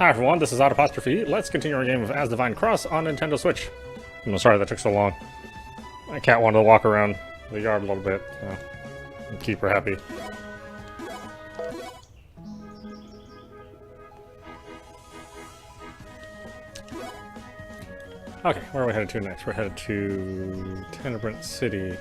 Hi everyone, this is audap. Let's continue our game of Asdivine Cross on Nintendo Switch. I'm sorry that took so long. My cat wanted to walk around the yard a little bit, so keep her happy. Okay, where are we headed to next? We're headed to Tenebrant City.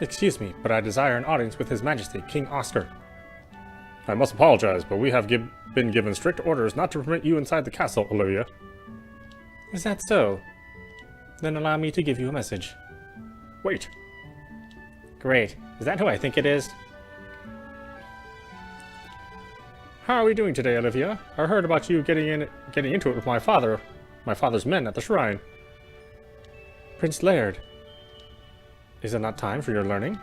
Excuse me, but I desire an audience with His Majesty, King Oscar. I must apologize, but we have been given strict orders not to permit you inside the castle, Olivia. Is that so? Then allow me to give you a message. Wait. Great. Is that who I think it is? How are we doing today, Olivia? I heard about you getting into it with my father's men at the shrine. Prince Laird. Is it not time for your learning?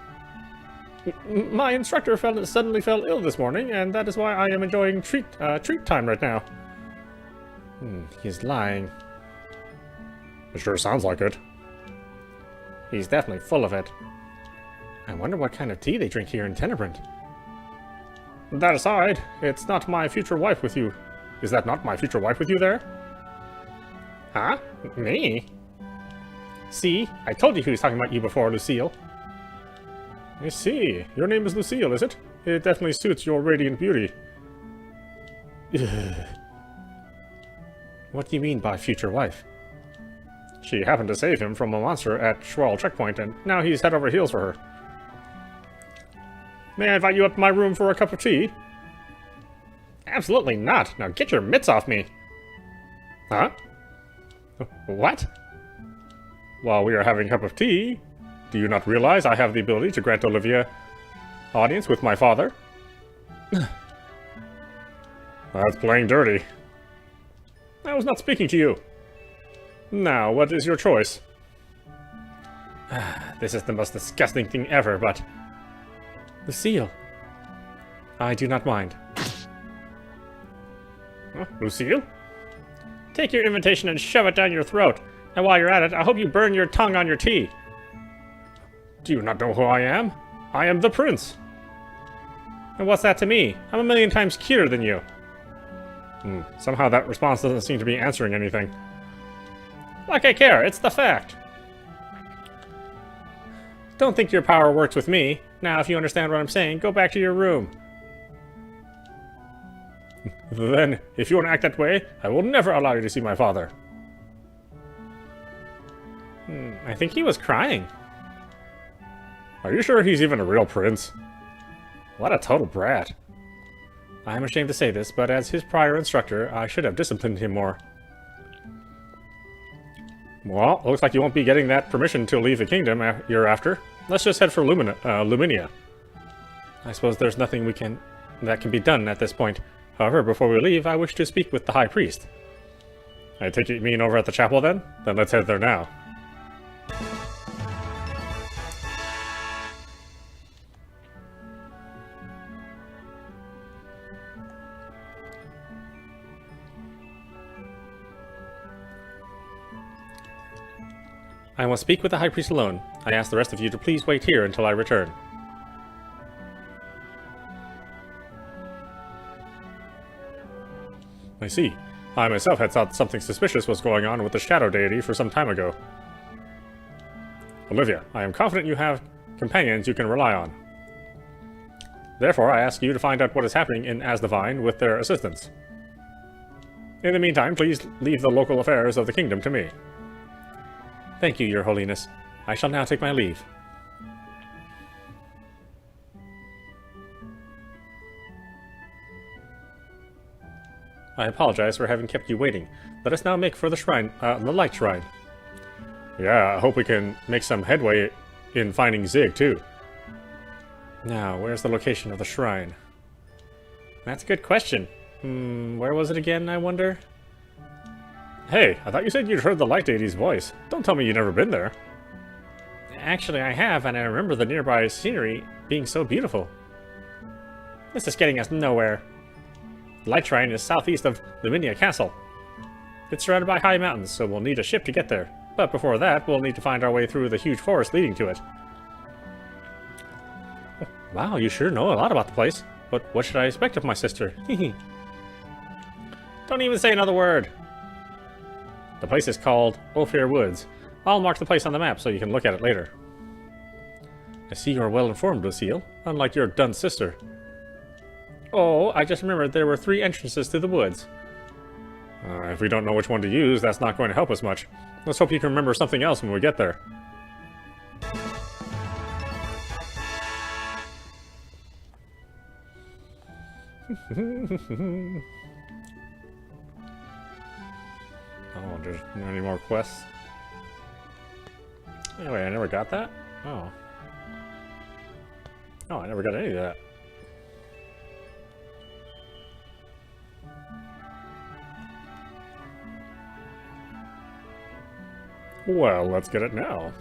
My instructor suddenly fell ill this morning, and that is why I am enjoying treat time right now. He's lying. It sure sounds like it. He's definitely full of it. I wonder what kind of tea they drink here in Tenebrant. That aside, it's not my future wife with you. Is that not my future wife with you there? Huh? Me? See, I told you he was talking about you before, Lucille. I see. Your name is Lucille, is it? It definitely suits your radiant beauty. What do you mean by future wife? She happened to save him from a monster at Schwall Checkpoint, and now he's head over heels for her. May I invite you up to my room for a cup of tea? Absolutely not. Now get your mitts off me. Huh? What? While we are having a cup of tea, do you not realize I have the ability to grant Olivia audience with my father? That's playing dirty. I was not speaking to you. Now, what is your choice? This is the most disgusting thing ever, but... Lucille. I do not mind. Lucille? Take your invitation and shove it down your throat. And while you're at it, I hope you burn your tongue on your tea. Do you not know who I am? I am the prince. And what's that to me? I'm a million times cuter than you. Somehow that response doesn't seem to be answering anything. Like I care, it's the fact. Don't think your power works with me. Now, if you understand what I'm saying, go back to your room. Then, if you want to act that way, I will never allow you to see my father. I think he was crying. Are you sure he's even a real prince? What a total brat. I am ashamed to say this, but as his prior instructor, I should have disciplined him more. Well, looks like you won't be getting that permission to leave the kingdom you're after. Let's just head for Luminia. I suppose there's nothing that can be done at this point. However, before we leave, I wish to speak with the High Priest. I take it you mean over at the chapel then? Then let's head there now. I will speak with the High Priest alone. I ask the rest of you to please wait here until I return. I see. I myself had thought something suspicious was going on with the Shadow Deity for some time ago. Olivia, I am confident you have companions you can rely on. Therefore, I ask you to find out what is happening in Asdivine with their assistance. In the meantime, please leave the local affairs of the kingdom to me. Thank you, Your Holiness. I shall now take my leave. I apologize for having kept you waiting. Let us now make for the shrine, the light shrine. Yeah, I hope we can make some headway in finding Zig, too. Now, where's the location of the shrine? That's a good question. Where was it again, I wonder? Hey, I thought you said you'd heard the Light Deity's voice. Don't tell me you've never been there. Actually, I have, and I remember the nearby scenery being so beautiful. This is getting us nowhere. The Light Shrine is southeast of Luminia Castle. It's surrounded by high mountains, so we'll need a ship to get there. But before that, we'll need to find our way through the huge forest leading to it. Wow, you sure know a lot about the place. But what should I expect of my sister? Don't even say another word! The place is called Ophir Woods. I'll mark the place on the map so you can look at it later. I see you're well informed, Lucille, unlike your dunce sister. Oh, I just remembered there were 3 entrances to the woods. If we don't know which one to use, that's not going to help us much. Let's hope you can remember something else when we get there. Oh, there's any more quests? Anyway, I never got that? Oh. Oh, I never got any of that. Well, let's get it now.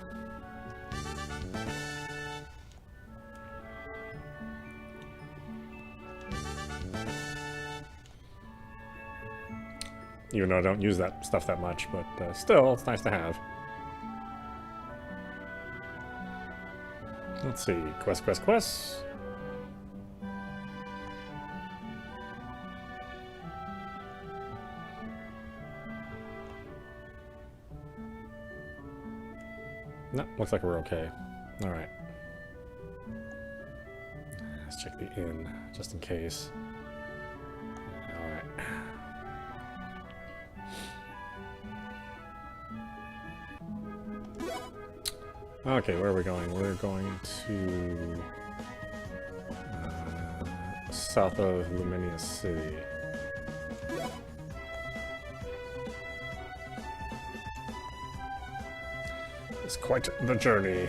Even though I don't use that stuff that much, but still, it's nice to have. Let's see. Quest. No, looks like we're okay. Alright. Let's check the inn, just in case. Alright. Okay, where are we going? We're going to south of Luminia City. It's quite the journey.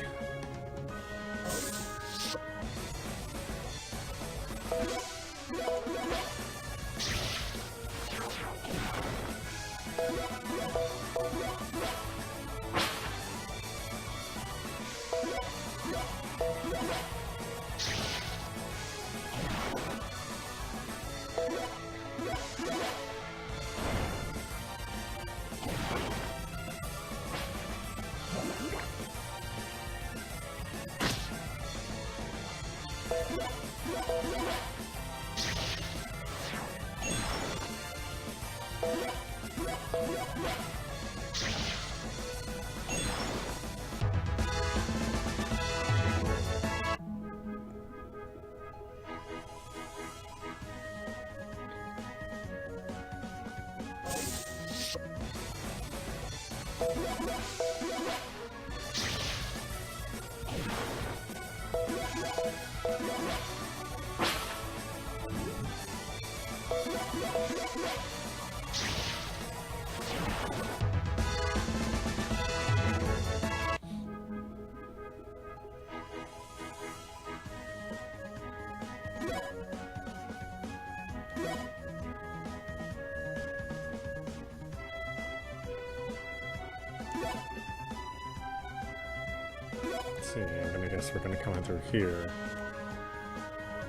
Let's see, I'm gonna guess we're gonna come in through here.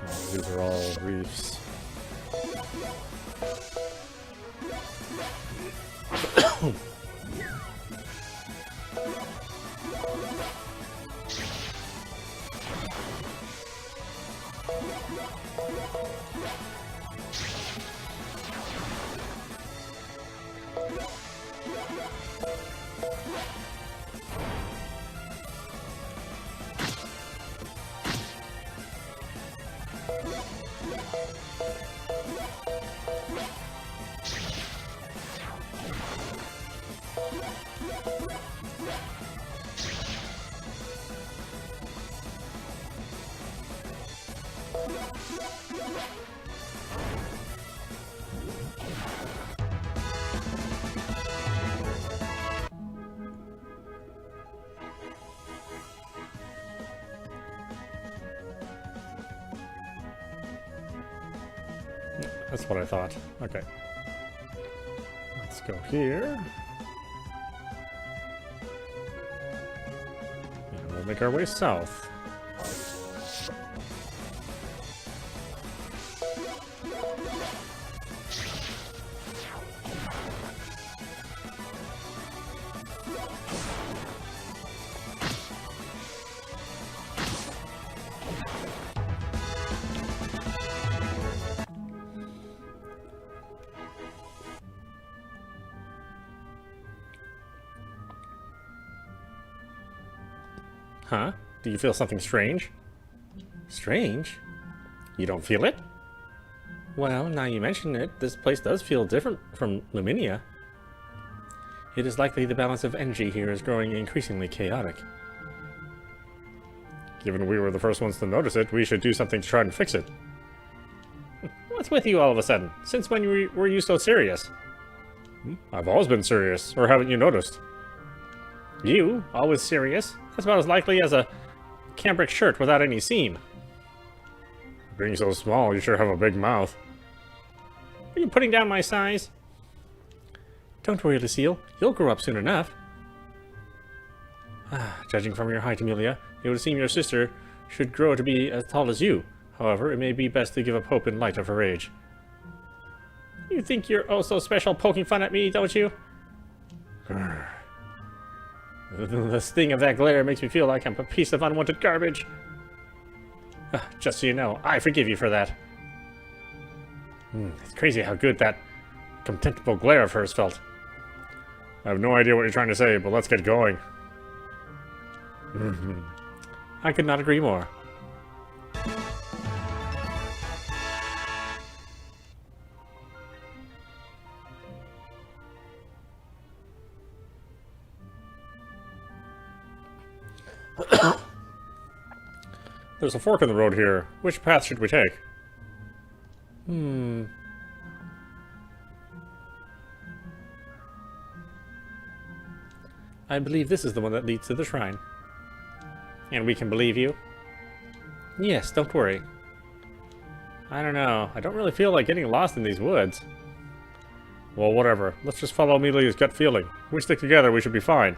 Oh, these are all reefs. That's what I thought. Okay. Let's go here. And we'll make our way south. Huh? Do you feel something strange? Strange? You don't feel it? Well, now you mention it, this place does feel different from Luminia. It is likely the balance of energy here is growing increasingly chaotic. Given we were the first ones to notice it, we should do something to try and fix it. What's with you all of a sudden? Since when were you so serious? I've always been serious, or haven't you noticed? You? Always serious? That's about as likely as a cambric shirt without any seam. Being so small, you sure have a big mouth. Are you putting down my size? Don't worry, Lucille. You'll grow up soon enough. Judging from your height, Amelia, it would seem your sister should grow to be as tall as you. However, it may be best to give up hope in light of her age. You think you're oh so special poking fun at me, don't you? The sting of that glare makes me feel like I'm a piece of unwanted garbage. Just so you know, I forgive you for that. It's crazy how good that contemptible glare of hers felt. I have no idea what you're trying to say, but let's get going. I could not agree more. There's a fork in the road here. Which path should we take? I believe this is the one that leads to the shrine. And we can believe you? Yes, don't worry. I don't know. I don't really feel like getting lost in these woods. Well, whatever. Let's just follow Amelia's gut feeling. If we stick together, we should be fine.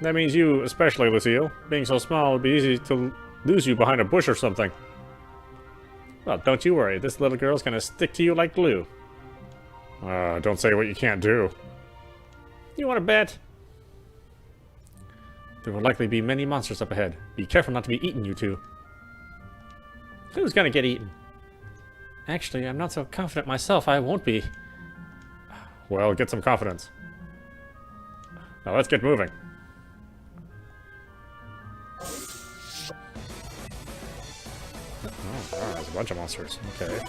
That means you, especially, Lucille. Being so small, it would be easy to lose you behind a bush or something. Well, don't you worry. This little girl's gonna stick to you like glue. Don't say what you can't do. You want to bet? There will likely be many monsters up ahead. Be careful not to be eaten, you two. Who's gonna get eaten? Actually, I'm not so confident myself I won't be. Well, get some confidence. Now let's get moving. Oh, there's a bunch of monsters. Okay.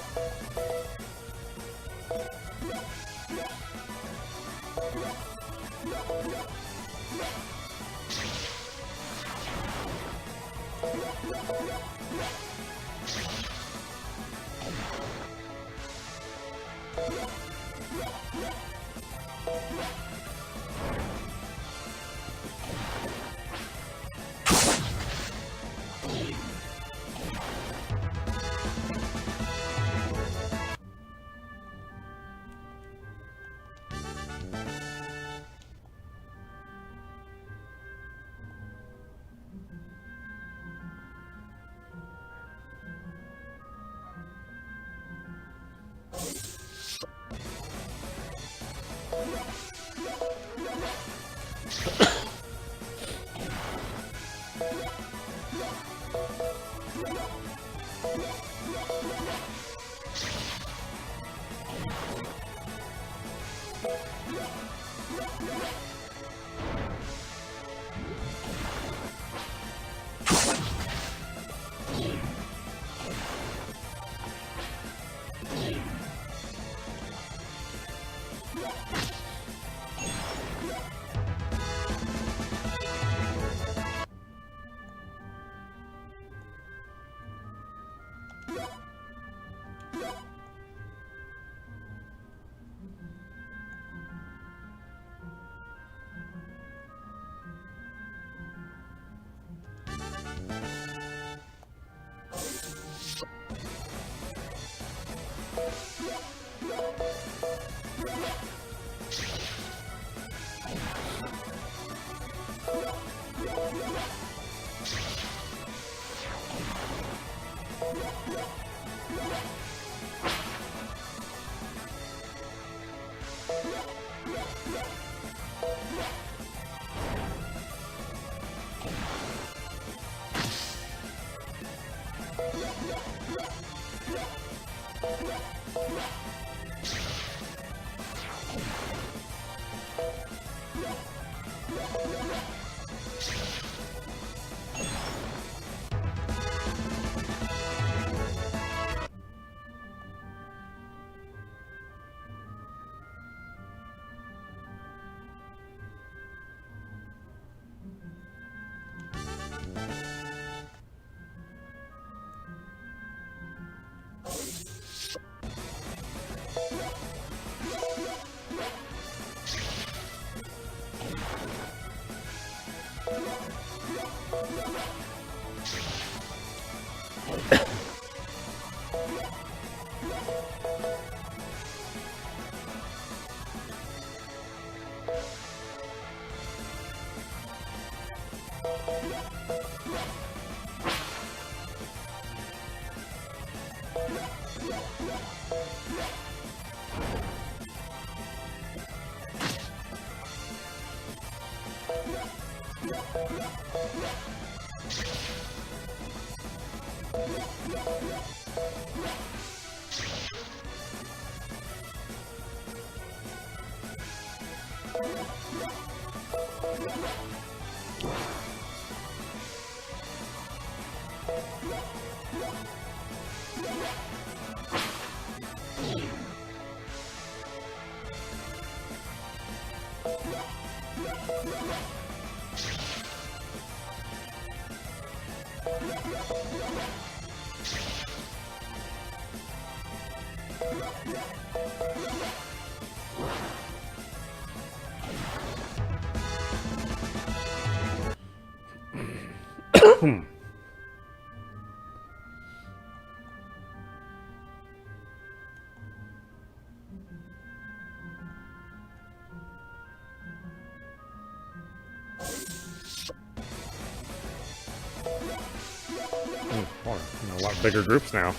A lot bigger groups now.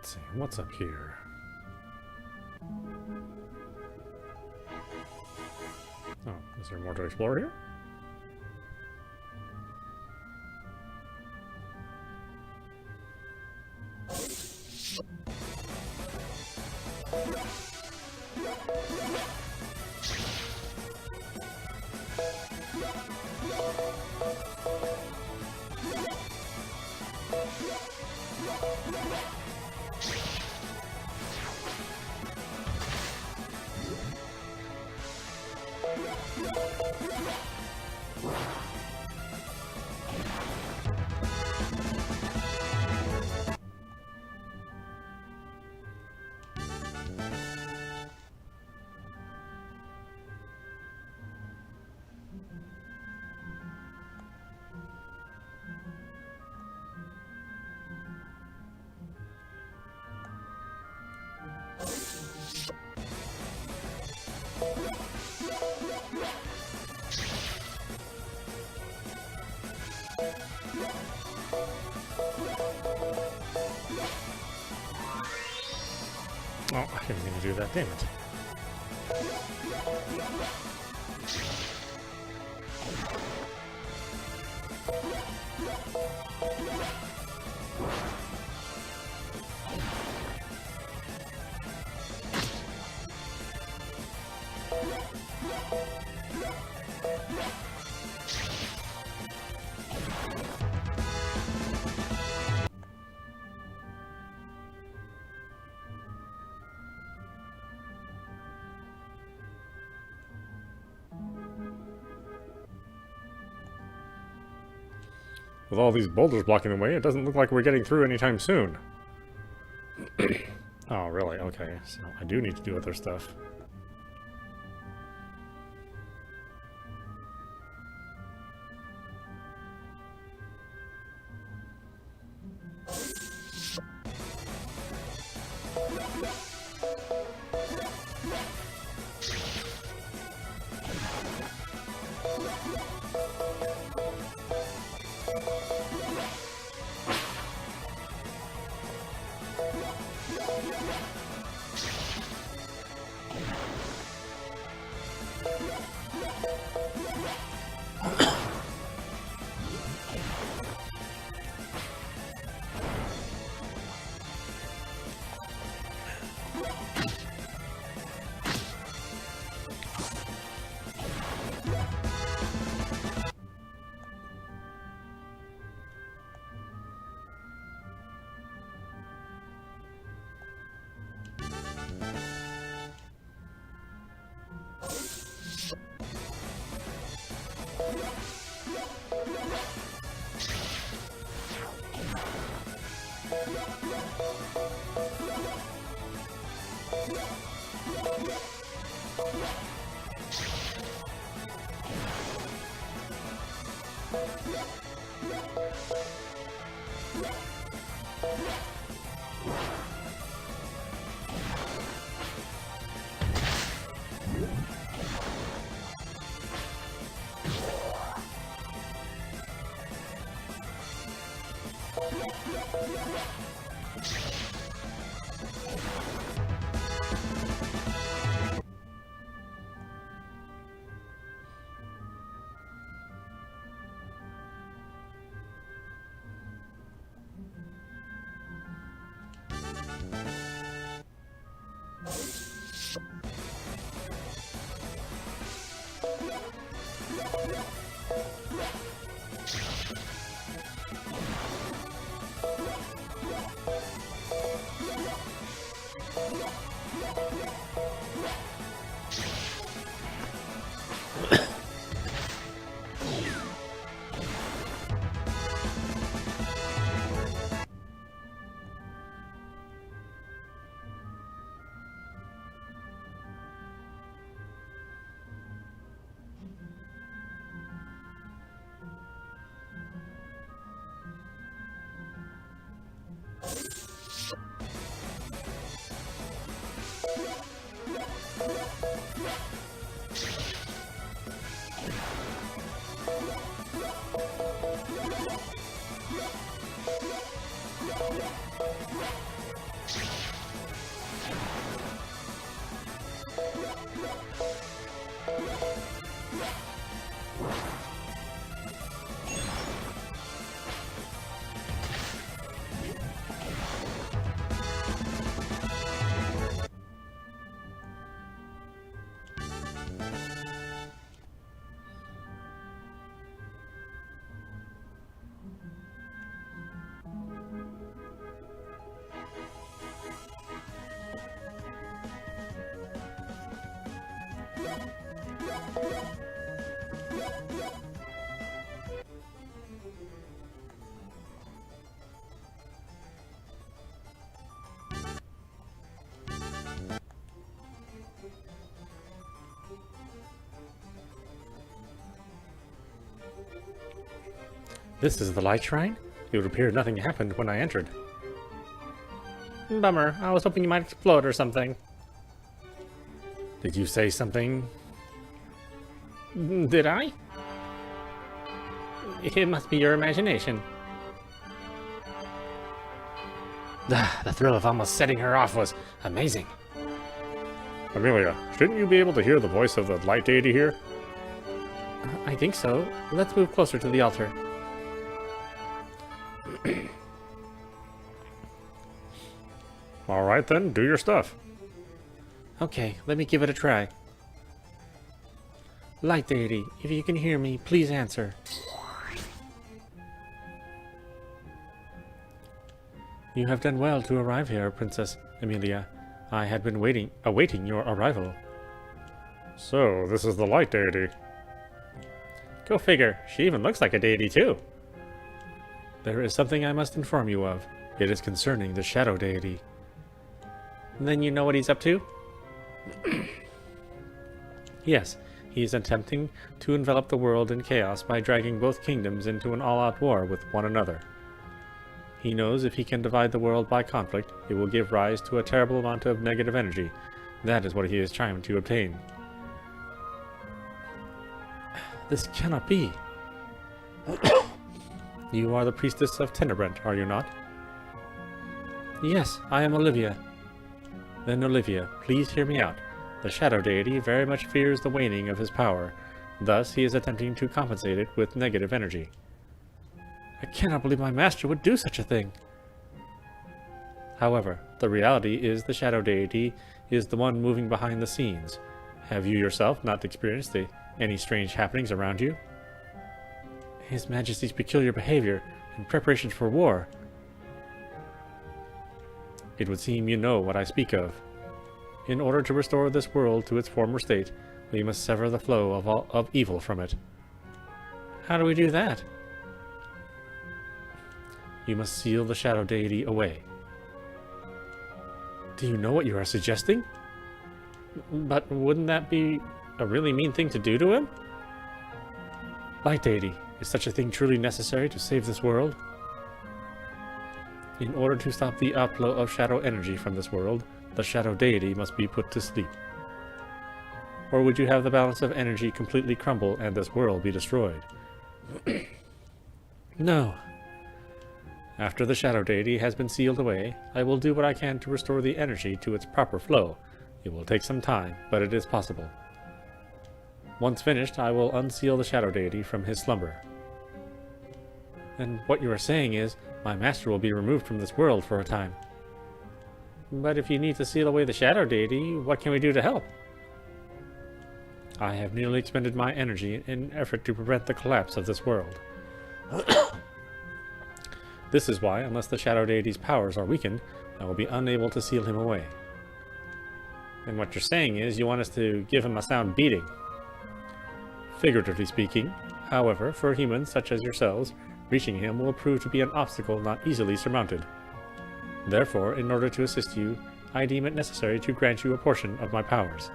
Let's see, what's up here? Oh, is there more to explore here? Oh, I didn't mean to do that, damn it. With all these boulders blocking the way, it doesn't look like we're getting through anytime soon. Oh, really? Okay, so I do need to do other stuff. This is the light shrine? It would appear nothing happened when I entered. Bummer. I was hoping you might explode or something. Did you say something? Did I? It must be your imagination. The thrill of almost setting her off was amazing. Amelia, shouldn't you be able to hear the voice of the light deity here? I think so. Let's move closer to the altar. Alright then, do your stuff. Okay, let me give it a try. Light deity, if you can hear me, please answer. You have done well to arrive here, Princess Amelia. I had been awaiting your arrival. So, this is the light deity. Go figure, she even looks like a deity too. There is something I must inform you of. It is concerning the shadow deity. Then you know what he's up to? Yes, he is attempting to envelop the world in chaos by dragging both kingdoms into an all-out war with one another. He knows if he can divide the world by conflict, it will give rise to a terrible amount of negative energy. That is what he is trying to obtain. This cannot be. You are the priestess of Tenebrent, are you not? Yes, I am Olivia. Then Olivia, please hear me out. The shadow deity very much fears the waning of his power. Thus, he is attempting to compensate it with negative energy. I cannot believe my master would do such a thing. However, the reality is the shadow deity is the one moving behind the scenes. Have you yourself not experienced any strange happenings around you? His Majesty's peculiar behavior and preparations for war. It would seem you know what I speak of. In order to restore this world to its former state, we must sever the flow of evil from it. How do we do that? You must seal the shadow deity away. Do you know what you are suggesting? But wouldn't that be a really mean thing to do to him? Light deity, is such a thing truly necessary to save this world? In order to stop the outflow of shadow energy from this world, the shadow deity must be put to sleep. Or would you have the balance of energy completely crumble and this world be destroyed? No. After the shadow deity has been sealed away, I will do what I can to restore the energy to its proper flow. It will take some time, but it is possible. Once finished, I will unseal the shadow deity from his slumber. And what you are saying is, my master will be removed from this world for a time. But if you need to seal away the shadow deity, what can we do to help? I have nearly expended my energy in an effort to prevent the collapse of this world. This is why, unless the shadow deity's powers are weakened, I will be unable to seal him away. And what you're saying is you want us to give him a sound beating. Figuratively speaking, however, for humans such as yourselves, reaching him will prove to be an obstacle not easily surmounted. Therefore, in order to assist you, I deem it necessary to grant you a portion of my powers.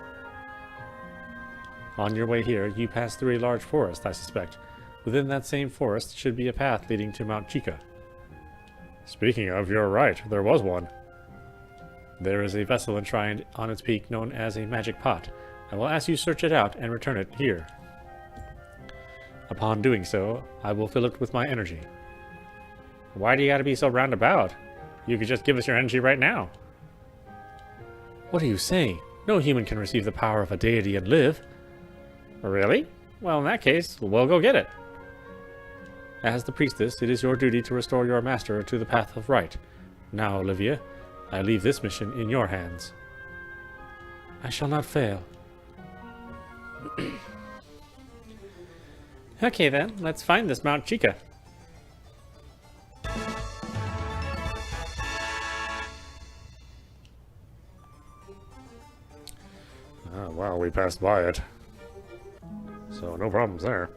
On your way here, you pass through a large forest, I suspect. Within that same forest should be a path leading to Mount Chica. Speaking of, you're right, there was one. There is a vessel enshrined on its peak known as a magic pot. I will ask you search it out and return it here. Upon doing so, I will fill it with my energy. Why do you gotta be so roundabout? You could just give us your energy right now. What are you saying? No human can receive the power of a deity and live. Really? Well, in that case, we'll go get it. As the priestess, it is your duty to restore your master to the path of right. Now, Olivia, I leave this mission in your hands. I shall not fail. Okay then, let's find this Mount Chica. Well, we passed by it. So no problems there.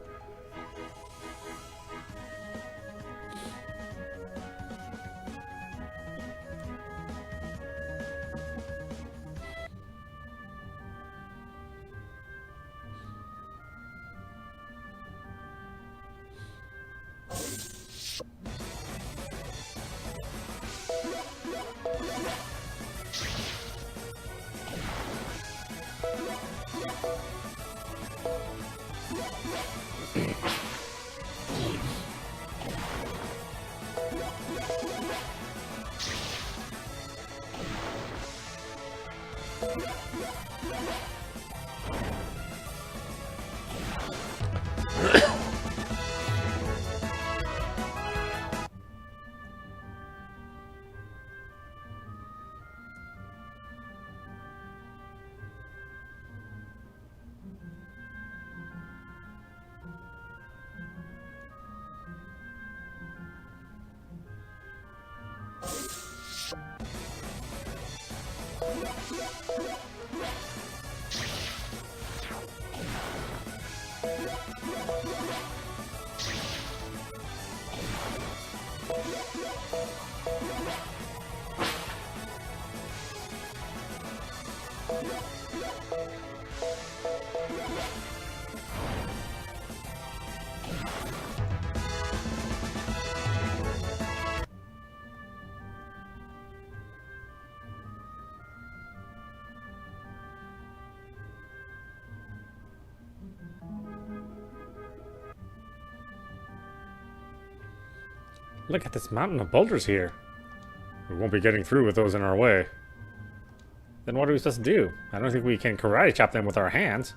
Look at this mountain of boulders here. We won't be getting through with those in our way. Then what are we supposed to do? I don't think we can karate chop them with our hands.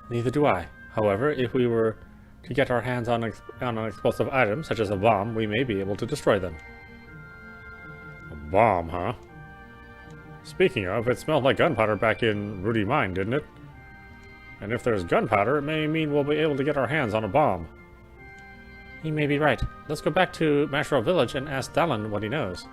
Neither do I. However, if we were to get our hands on an explosive item, such as a bomb, we may be able to destroy them. A bomb, huh? Speaking of, it smelled like gunpowder back in Rudy Mine, didn't it? And if there's gunpowder, it may mean we'll be able to get our hands on a bomb. He may be right. Let's go back to Mashrow Village and ask Dallin what he knows.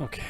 Okay.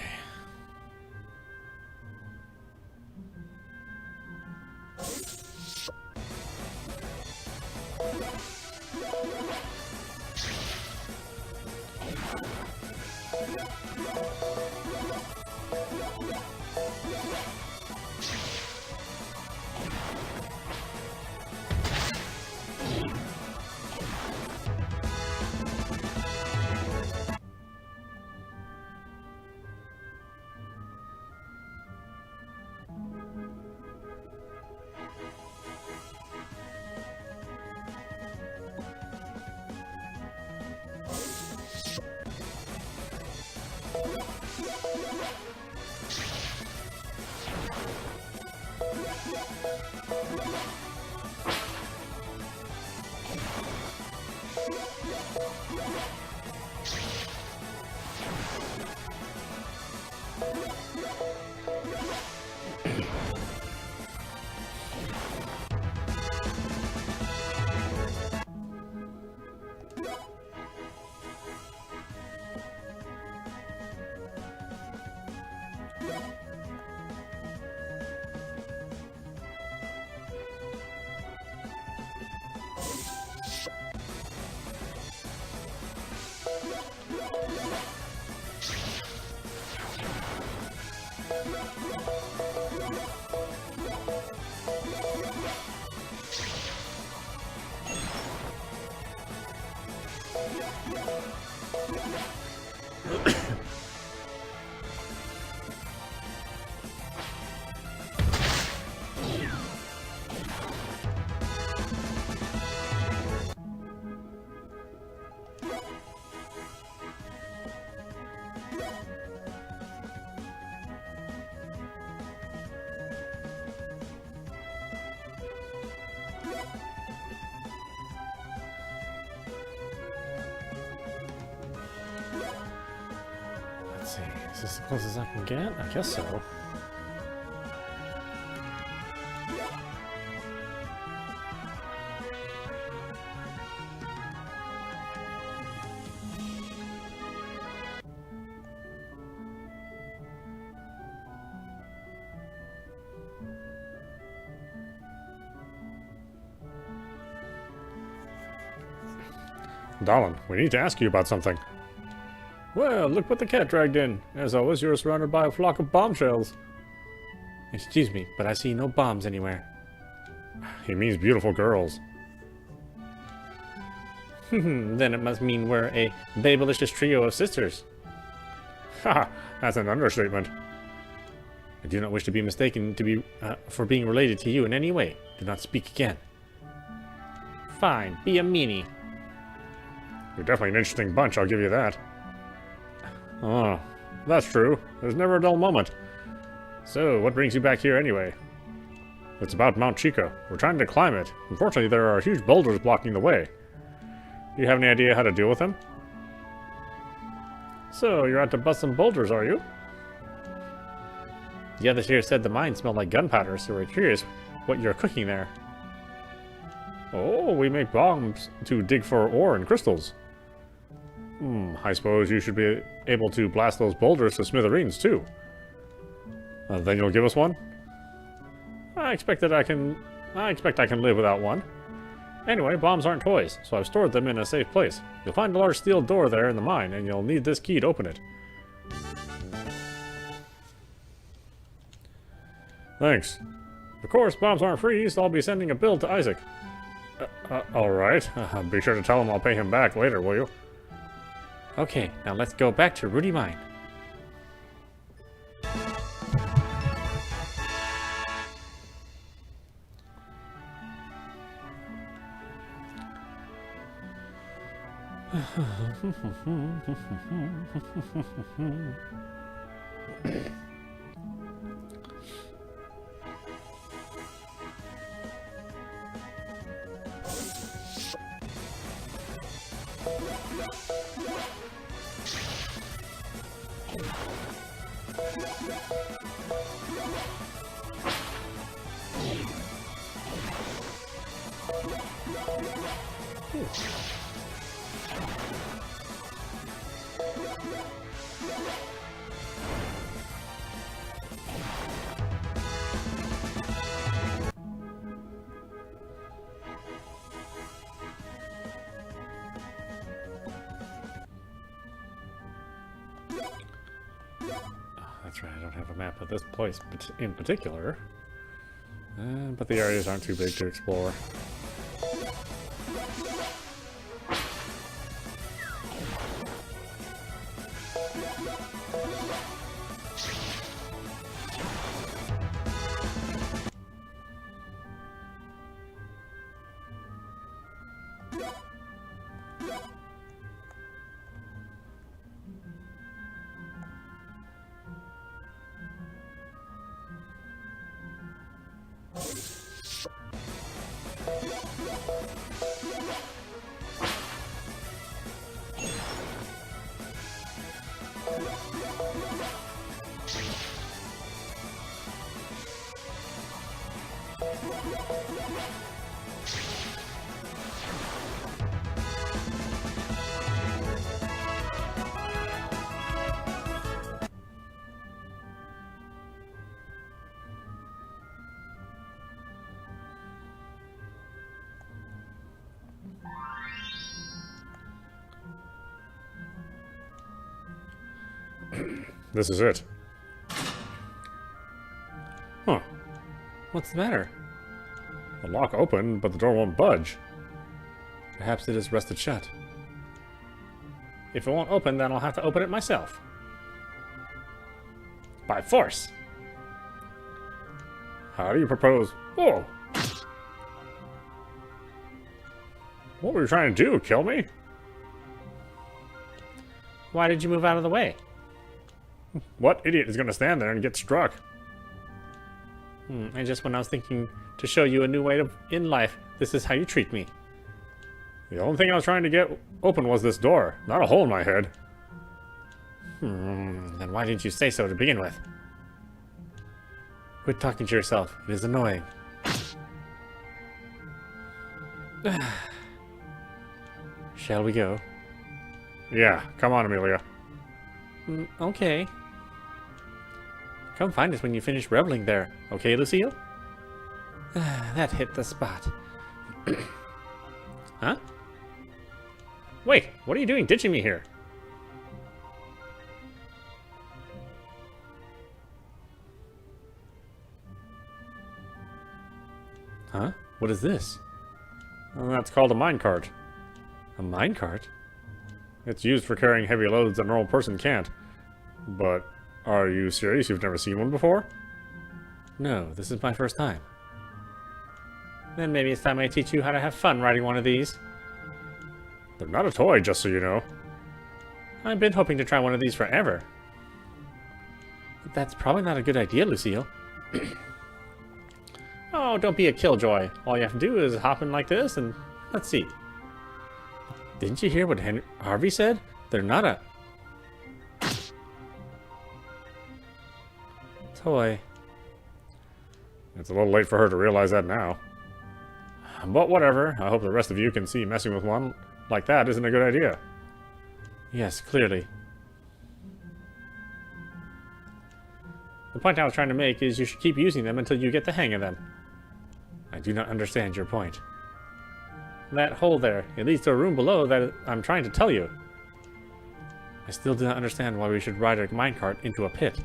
Let's see, is this the closest I can get? I guess so. Darling, we need to ask you about something. Well, look what the cat dragged in. As always, you're surrounded by a flock of bombshells. Excuse me, but I see no bombs anywhere. He means beautiful girls. Then it must mean we're a babylicious trio of sisters. Haha, that's an understatement. I do not wish to be mistaken for being related to you in any way. Do not speak again. Fine, be a meanie. You're definitely an interesting bunch, I'll give you that. Oh, that's true. There's never a dull moment. So, what brings you back here anyway? It's about Mount Chico. We're trying to climb it. Unfortunately, there are huge boulders blocking the way. Do you have any idea how to deal with them? So, you're out to bust some boulders, are you? The others here said the mine smelled like gunpowder, so we're curious what you're cooking there. Oh, we make bombs to dig for ore and crystals. I suppose you should be able to blast those boulders to smithereens, too. Then you'll give us one? I expect I can live without one. Anyway, bombs aren't toys, so I've stored them in a safe place. You'll find a large steel door there in the mine, and you'll need this key to open it. Thanks. Of course, bombs aren't free, so I'll be sending a bill to Isaac. Alright. Be sure to tell him I'll pay him back later, will you? Okay, now let's go back to Rudy Mine. That's right, I don't have a map of this place in particular. But the areas aren't too big to explore. This is it. Huh. What's the matter? The lock opened, but the door won't budge. Perhaps it is rusted shut. If it won't open, then I'll have to open it myself. By force. How do you propose... Whoa! What were you trying to do? Kill me? Why did you move out of the way? What idiot is going to stand there and get struck? And just when I was thinking to show you a new way in life, this is how you treat me. The only thing I was trying to get open was this door, not a hole in my head. Then why didn't you say so to begin with? Quit talking to yourself. It is annoying. Shall we go? Yeah, come on, Amelia. Okay. Come find us when you finish reveling there, okay, Lucille? That hit the spot. Huh? Wait, what are you doing ditching me here? Huh? What is this? Well, that's called a minecart. A minecart? It's used for carrying heavy loads that a normal person can't. But are you serious? You've never seen one before? No, this is my first time. Then maybe it's time I teach you how to have fun riding one of these. They're not a toy, just so you know. I've been hoping to try one of these forever. But that's probably not a good idea, Lucille. Oh, don't be a killjoy. All you have to do is hop in like this and... let's see. Didn't you hear what Harvey said? They're not a... toy. It's a little late for her to realize that now. But whatever, I hope the rest of you can see messing with one like that isn't a good idea. Yes, clearly. The point I was trying to make is you should keep using them until you get the hang of them. I do not understand your point. That hole there. It leads to a room below that I'm trying to tell you. I still do not understand why we should ride a minecart into a pit.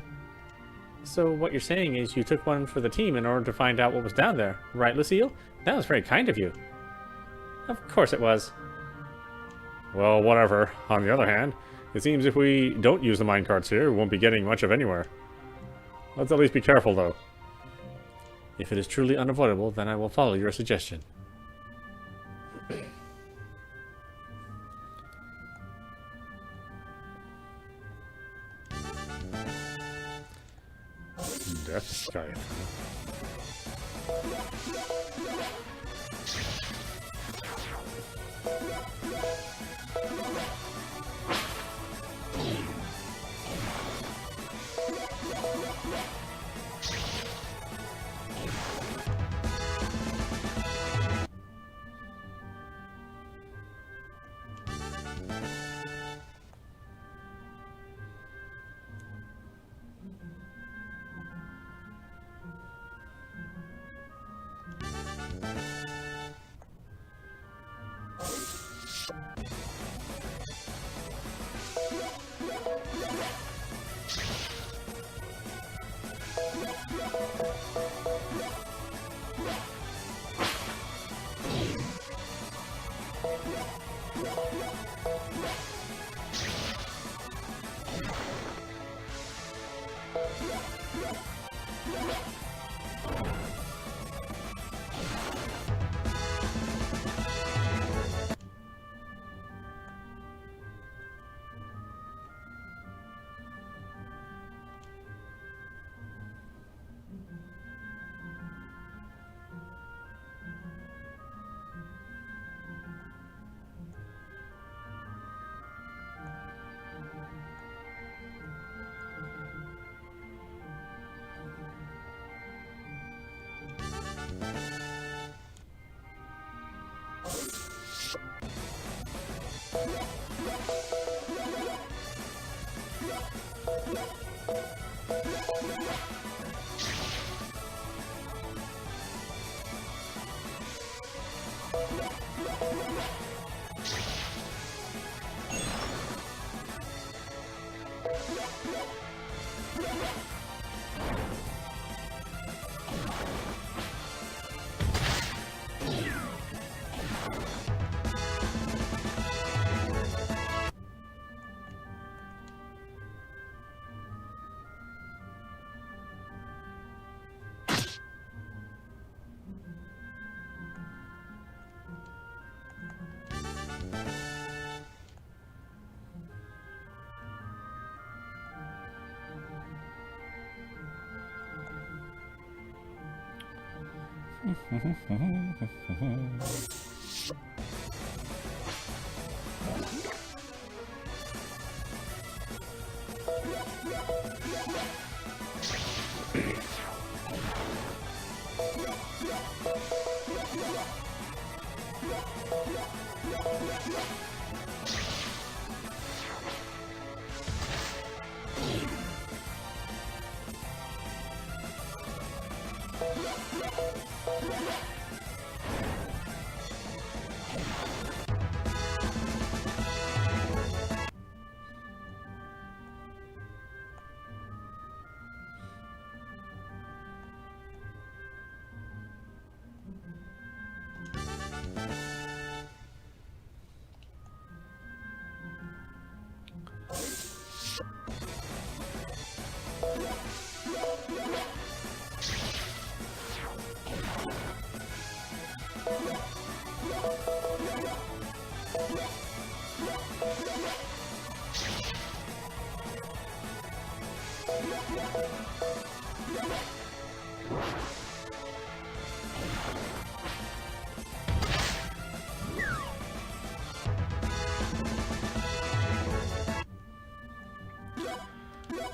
So what you're saying is you took one for the team in order to find out what was down there, right, Lucille? That was very kind of you. Of course it was. Well, whatever. On the other hand, it seems if we don't use the minecarts here, we won't be getting much of anywhere. Let's at least be careful, though. If it is truly unavoidable, then I will follow your suggestion. Death Scythe.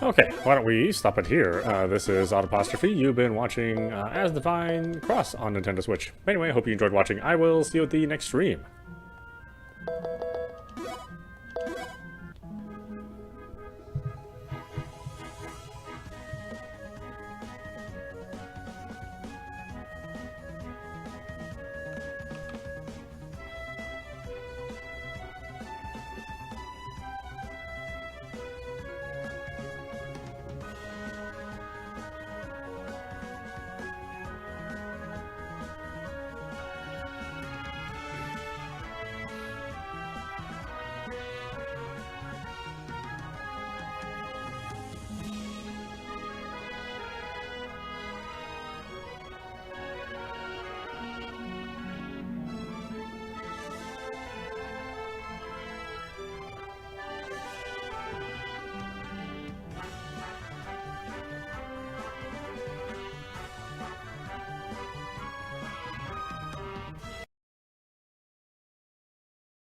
Okay, why don't we stop it here? This is audapostrophe. You've been watching Asdivine Cross on Nintendo Switch. Anyway, I hope you enjoyed watching. I will see you at the next stream.